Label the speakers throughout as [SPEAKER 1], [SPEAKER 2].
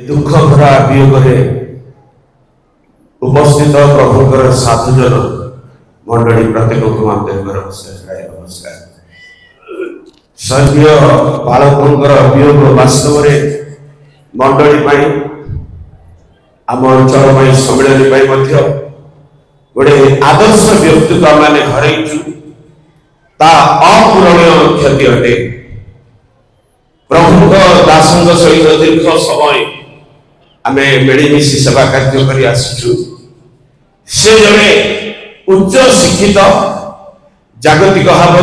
[SPEAKER 1] दुख भरा वियोगे उपस्थित प्रभुकर साधुजन मंडली प्रत्येक नमस्कार। स्वर्गीय बालकर वियोग वास्तव मंडली आम अंचल सम्मेलन गोटे आदर्श व्यक्तित्व मैंने हरईचु अपूरणीय क्षति अटे। प्रभु दासों सहित दीर्घ समय आमे मिलमिशि सेवा कार्य करी आसिचु। से जड़े उच्च शिक्षित जागतिक भाव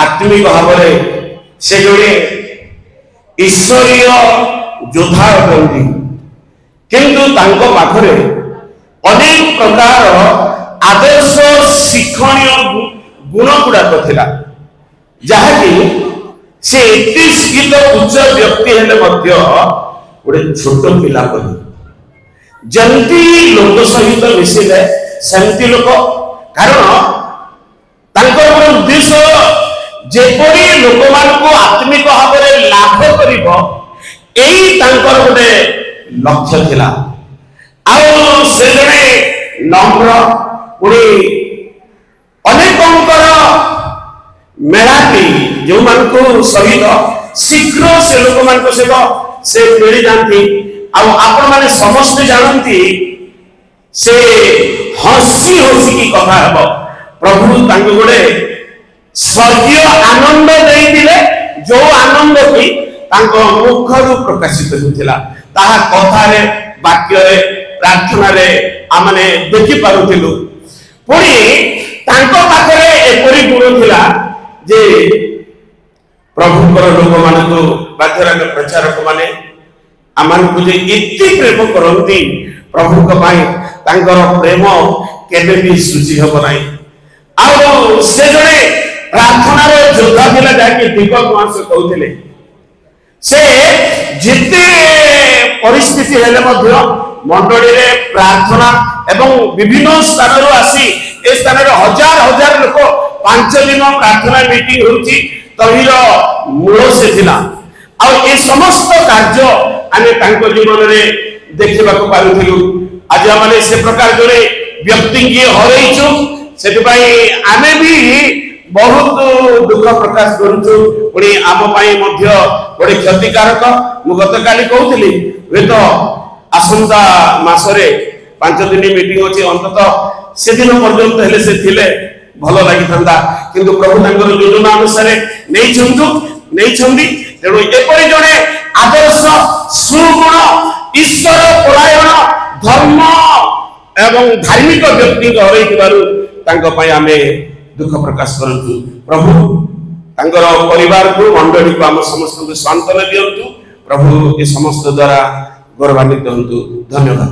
[SPEAKER 1] आत्मिक भाव से जड़े ईश्वरीय योद्धा अटंती, किंतु तांको पाखरे अनेक प्रकार आदर्श शिक्षणीय गुण गुड़ाक थिला, जहाँकि से एति शिक्षित उच्च व्यक्ति हेले मध्य गोटे छोट पिला परी जंती लोक सहित मिसिले सेमती लोक, कारण तांकर उद्देश्य जेपरी लोक मानकु आत्मिक भाव लाभ करिवो एई तांकर गोटे लक्ष्य थिला। आउ से जने नम्र पुणी अनेकंकर मेलाटी जो मानकु सहित शीघ्र से लोक मानक सहित से मिली जाती। आपण माने समस्त जानती से हसी हसी की कथा हेब। प्रभु तांको गोटे स्वर्गीय आनंद देई दिले, जो आनंद की तांको मुखरु प्रकाशित होतिला ताहा कथा रे वाक्य रे प्रार्थना रे आमने देखि पारुथिलु। पुणी तांको पाखरे एपरि गुण थिला जे प्रभुकर लोक मानकु बाध्यराग प्रचारक माने आमानकु जे इति प्रेम करंती प्रभुक पाई तांकर प्रेम केबे भी सूची हबो नाही। आ से जने प्रार्थना रे योद्धा थिला जाके दीपक मास कहउथिले से जिते परिस्थिति हेले मध्य मंडली रे प्रार्थना एवं विभिन्न स्थान रो आसी ए स्थान रे हजार हजार लोक 5 दिन प्रार्थना मीटिंग होउची तहिर मूल से थिला। आ ए समस्त कार्य आमे तांको जीवन रे देखिबा को पारुथिलु। आज हमने से प्रकार जोरे व्यक्ति की हरईचु, सेति पई आमे भी बहुत दुख प्रकाश करूछु। पुणी आम पाई मध्य बड़े क्षतिकारक मु गतकाली कहउथिली वे तो आसंता मासरे 5 दिन मीटिंग अछि, अंततः से दिन पर्यंत हेले से थिले भलो लागि थांदा, किंतु प्रभु तांकर योजना अनुसार नहीं छंदी। तेणु एपरि जणे आदर्श सुगुण ईश्वर परायण धर्म एवं धार्मिक व्यक्ति हरई थिबारु तांको पई आमे दुख प्रकाश करंतु। प्रभु तांकर परिवार को मंडली को आम समस्त को सांत्वना दियंतु। प्रभु ए समस्त द्वारा गौरवान्वित हंतु। धन्यवाद।